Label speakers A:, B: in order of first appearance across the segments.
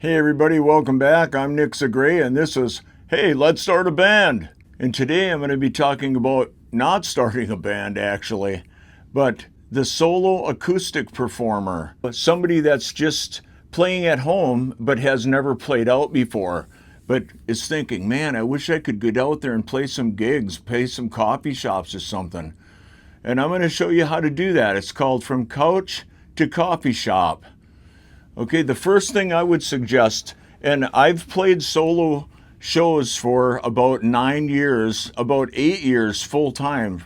A: Hey everybody, welcome back. I'm Nixa Gray and this is Hey, Let's Start a Band. And today I'm going to be talking about not starting a band actually, but the solo acoustic performer. Somebody that's just playing at home but has never played out before, but is thinking, man, I wish I could get out there and play some gigs, play some coffee shops or something. And I'm going to show you how to do that. It's called From Couch to Coffee Shop. Okay, the first thing I would suggest, and I've played solo shows for about 9 years, about 8 years full time.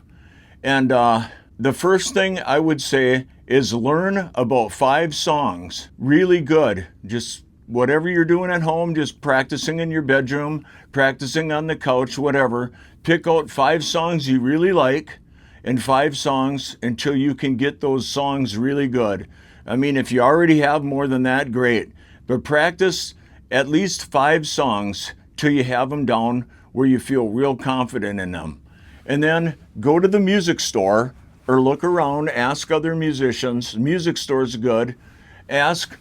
A: And the first thing I would say is learn about 5 songs. Really good. Just whatever you're doing at home, just practicing in your bedroom, practicing on the couch, whatever. Pick out 5 songs you really like and 5 songs until you can get those songs really good. I mean, if you already have more than that, great. But practice at least 5 songs till you have them down where you feel real confident in them. And then go to the music store or look around, ask other musicians. Music store's good. Ask,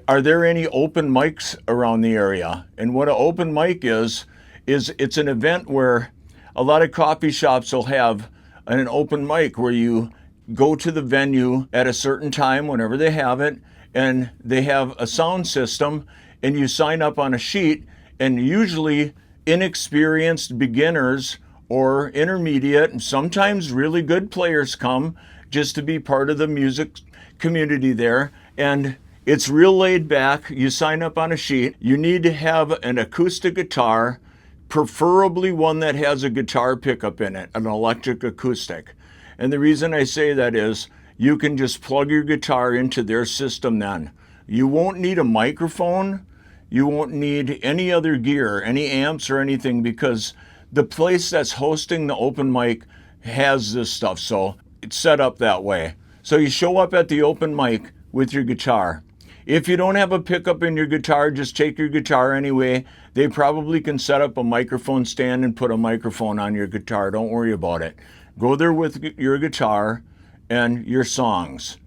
A: are there any open mics around the area? And what an open mic is it's an event where a lot of coffee shops will have an open mic where you go to the venue at a certain time whenever they have it, and they have a sound system, and you sign up on a sheet, and usually inexperienced beginners or intermediate and sometimes really good players come just to be part of the music community there. And it's real laid back. You sign up on a sheet. You need to have an acoustic guitar, preferably one that has a guitar pickup in it, an electric acoustic. And the reason I say that is you can just plug your guitar into their system then. You won't need a microphone. You won't need any other gear, any amps or anything, because the place that's hosting the open mic has this stuff. So it's set up that way. So you show up at the open mic with your guitar. If you don't have a pickup in your guitar, just take your guitar anyway. They probably can set up a microphone stand and put a microphone on your guitar. Don't worry about it. Go there with your guitar and your songs.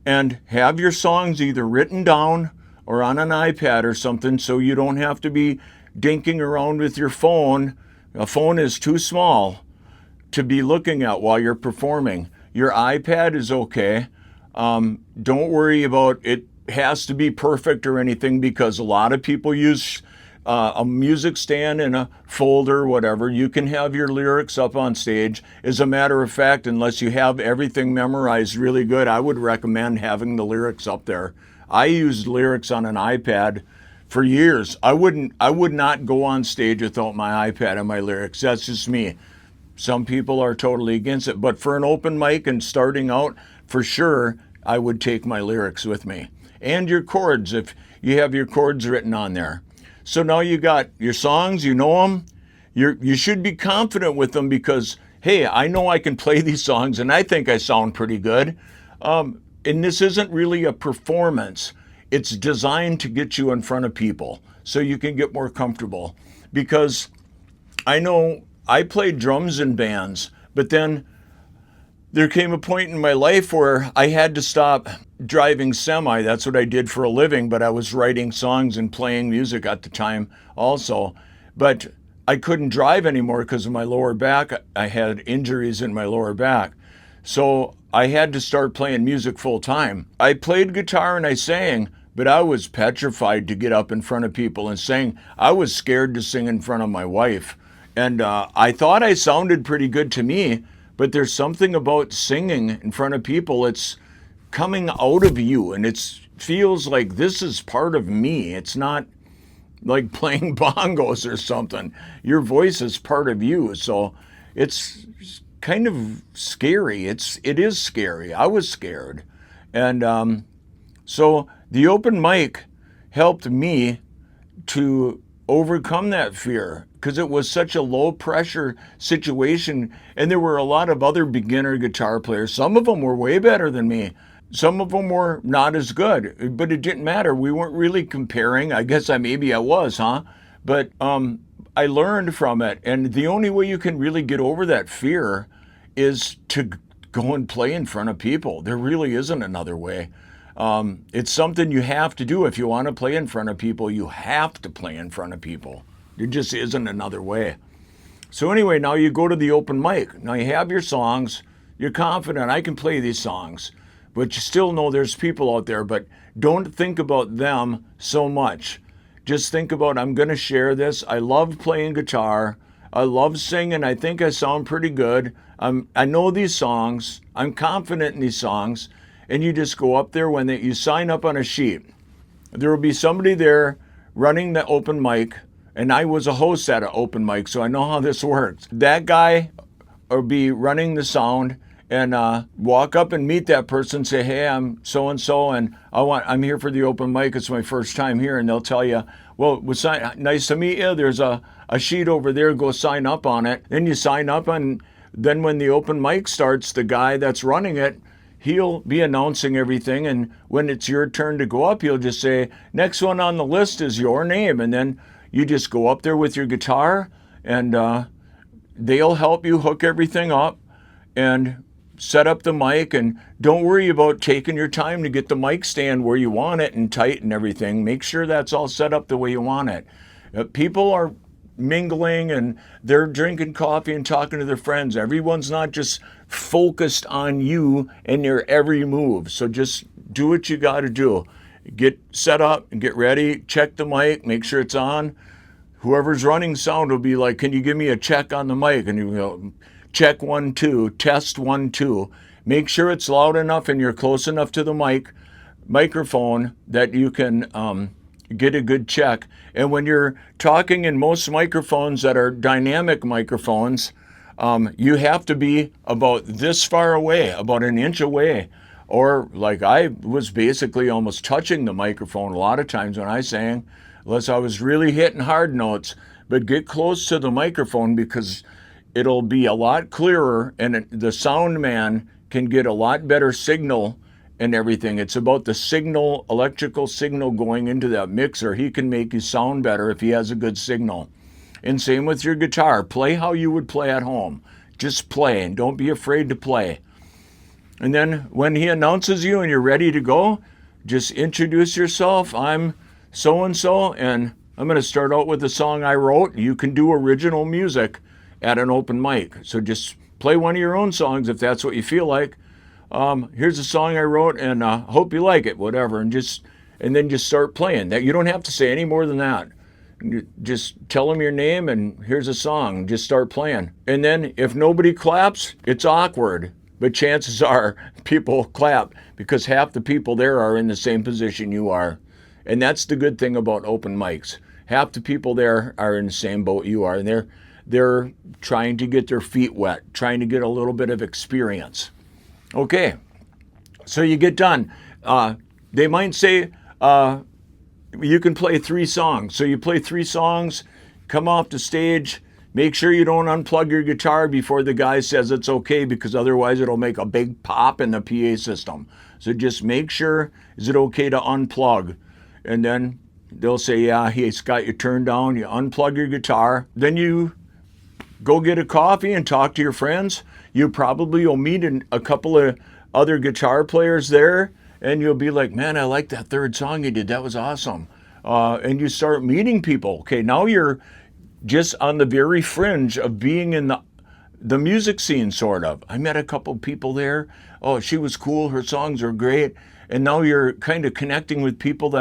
A: And have your songs either written down or on an iPad or something so you don't have to be dinking around with your phone. A phone is too small to be looking at while you're performing. Your iPad is okay. Don't worry about it. Has to be perfect or anything, because a lot of people use a music stand in a folder, whatever. You can have your lyrics up on stage. As a matter of fact, unless you have everything memorized really good, I would recommend having the lyrics up there. I used lyrics on an iPad for years. I would not go on stage without my iPad and my lyrics. That's just me. Some people are totally against it, but for an open mic and starting out, for sure, I would take my lyrics with me. And your chords, if you have your chords written on there. So now you got your songs, you know them. You should be confident with them because, hey, I know I can play these songs and I think I sound pretty good. And this isn't really a performance. It's designed to get you in front of people so you can get more comfortable. Because I know I played drums in bands, but then there came a point in my life where I had to stop driving semi. That's what I did for a living, but I was writing songs and playing music at the time also. But I couldn't drive anymore because of my lower back. I had injuries in my lower back. So I had to start playing music full time. I played guitar and I sang, but I was petrified to get up in front of people and sing. I was scared to sing in front of my wife. And I thought I sounded pretty good to me, but there's something about singing in front of people. It's coming out of you, and it feels like this is part of me. It's not like playing bongos or something. Your voice is part of you, so it's kind of scary. It is scary. I was scared, and so the open mic helped me to overcome that fear because it was such a low pressure situation, and there were a lot of other beginner guitar players. Some of them were way better than me. Some of them were not as good, but it didn't matter. We weren't really comparing. I guess maybe I was, huh? But I learned from it, and the only way you can really get over that fear is to go and play in front of people. There really isn't another way. It's something you have to do. If you want to play in front of people, you have to play in front of people. There just isn't another way. So anyway, now you go to the open mic. Now you have your songs. You're confident, I can play these songs. But you still know there's people out there. But don't think about them so much. Just think about, I'm going to share this. I love playing guitar. I love singing. I think I sound pretty good. I know these songs. I'm confident in these songs. And you just go up there when you sign up on a sheet. There will be somebody there running the open mic. And I was a host at an open mic, so I know how this works. That guy will be running the sound and walk up and meet that person, say, hey, I'm so-and-so, and I'm here for the open mic. It's my first time here. And they'll tell you, well, nice to meet you. There's a sheet over there. Go sign up on it. Then you sign up, and then when the open mic starts, the guy that's running it, he'll be announcing everything. And when it's your turn to go up, he'll just say, next one on the list is your name. And then you just go up there with your guitar, and they'll help you hook everything up and set up the mic. And don't worry about taking your time to get the mic stand where you want it and tighten everything. Make sure that's all set up the way you want it. People are mingling and they're drinking coffee and talking to their friends. Everyone's not just focused on you and your every move. So just do what you got to do. Get set up and get ready. Check the mic. Make sure it's on. Whoever's running sound will be like, can you give me a check on the mic? And you go, check 1, 2, test 1, 2. Make sure it's loud enough and you're close enough to the microphone that you can get a good check. And when you're talking in most microphones that are dynamic microphones, you have to be about this far away, about an inch away. Or like I was basically almost touching the microphone a lot of times when I sang, unless I was really hitting hard notes. But get close to the microphone because it'll be a lot clearer and the sound man can get a lot better signal and everything. It's about the signal, electrical signal going into that mixer. He can make you sound better if he has a good signal. And same with your guitar. Play how you would play at home. Just play and don't be afraid to play. And then when he announces you and you're ready to go, just introduce yourself. I'm so-and-so, and I'm going to start out with a song I wrote. You can do original music at an open mic. So just play one of your own songs if that's what you feel like. Here's a song I wrote, and hope you like it, whatever. And then just start playing. You don't have to say any more than that. Just tell them your name, and here's a song. Just start playing. And then if nobody claps, it's awkward. But chances are people clap because half the people there are in the same position you are. And that's the good thing about open mics. Half the people there are in the same boat you are. And they're trying to get their feet wet, trying to get a little bit of experience. Okay, so you get done. They might say you can play 3 songs. So you play 3 songs, come off the stage. Make sure you don't unplug your guitar before the guy says it's okay, because otherwise it'll make a big pop in the PA system. So just make sure, is it okay to unplug? And then they'll say, yeah, he's got you turned down. You unplug your guitar. Then you go get a coffee and talk to your friends. You probably will meet a couple of other guitar players there, and you'll be like, man, I like that 3rd song you did. That was awesome. And you start meeting people. Okay, now you're just on the very fringe of being in the music scene, sort of. I met a couple people there. Oh, she was cool. Her songs are great. And now you're kind of connecting with people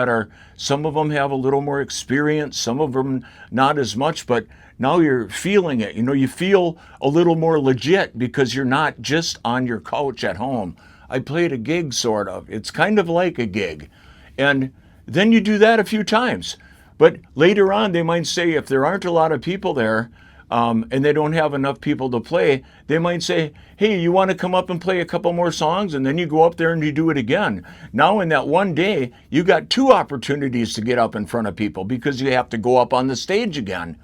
A: some of them have a little more experience, some of them not as much, but now you're feeling it. You feel a little more legit because you're not just on your couch at home. I played a gig, sort of. It's kind of like a gig. And then you do that a few times. But later on, they might say, if there aren't a lot of people there and they don't have enough people to play, they might say, hey, you want to come up and play a couple more songs? And then you go up there and you do it again. Now in that one day, you got 2 opportunities to get up in front of people because you have to go up on the stage again.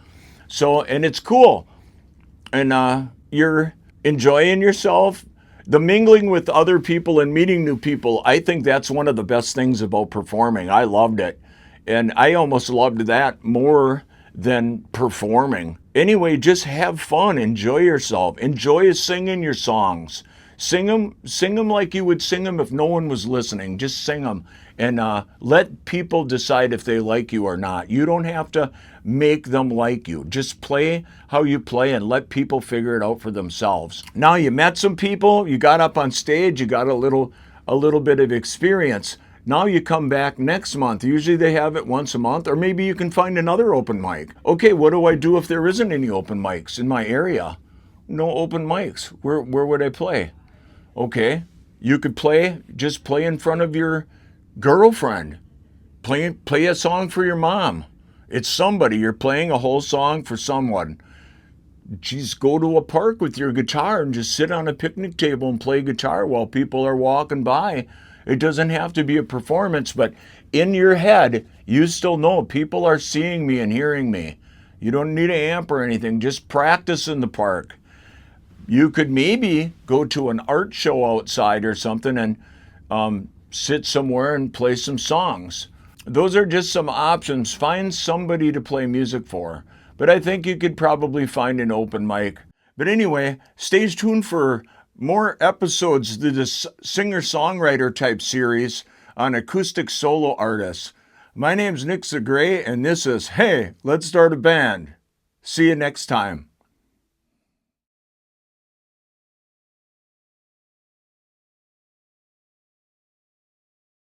A: So, and it's cool. And you're enjoying yourself. The mingling with other people and meeting new people, I think that's one of the best things about performing. I loved it. And I almost loved that more than performing. Anyway, just have fun. Enjoy yourself. Enjoy singing your songs. Sing them like you would sing them if no one was listening. Just sing them and let people decide if they like you or not. You don't have to make them like you. Just play how you play and let people figure it out for themselves. Now you met some people, you got up on stage, you got a little bit of experience. Now you come back next month. Usually they have it once a month, or maybe you can find another open mic. Okay, what do I do if there isn't any open mics in my area? No open mics. Where would I play? Okay, you could just play in front of your girlfriend. Play a song for your mom. It's somebody. You're playing a whole song for someone. Just go to a park with your guitar and just sit on a picnic table and play guitar while people are walking by. It doesn't have to be a performance, but in your head, you still know people are seeing me and hearing me. You don't need an amp or anything. Just practice in the park. You could maybe go to an art show outside or something and sit somewhere and play some songs. Those are just some options. Find somebody to play music for. But I think you could probably find an open mic. But anyway, stay tuned for more episodes of this singer-songwriter type series on acoustic solo artists. My name's Nixa Gray, and this is Hey, Let's Start a Band. See you next time.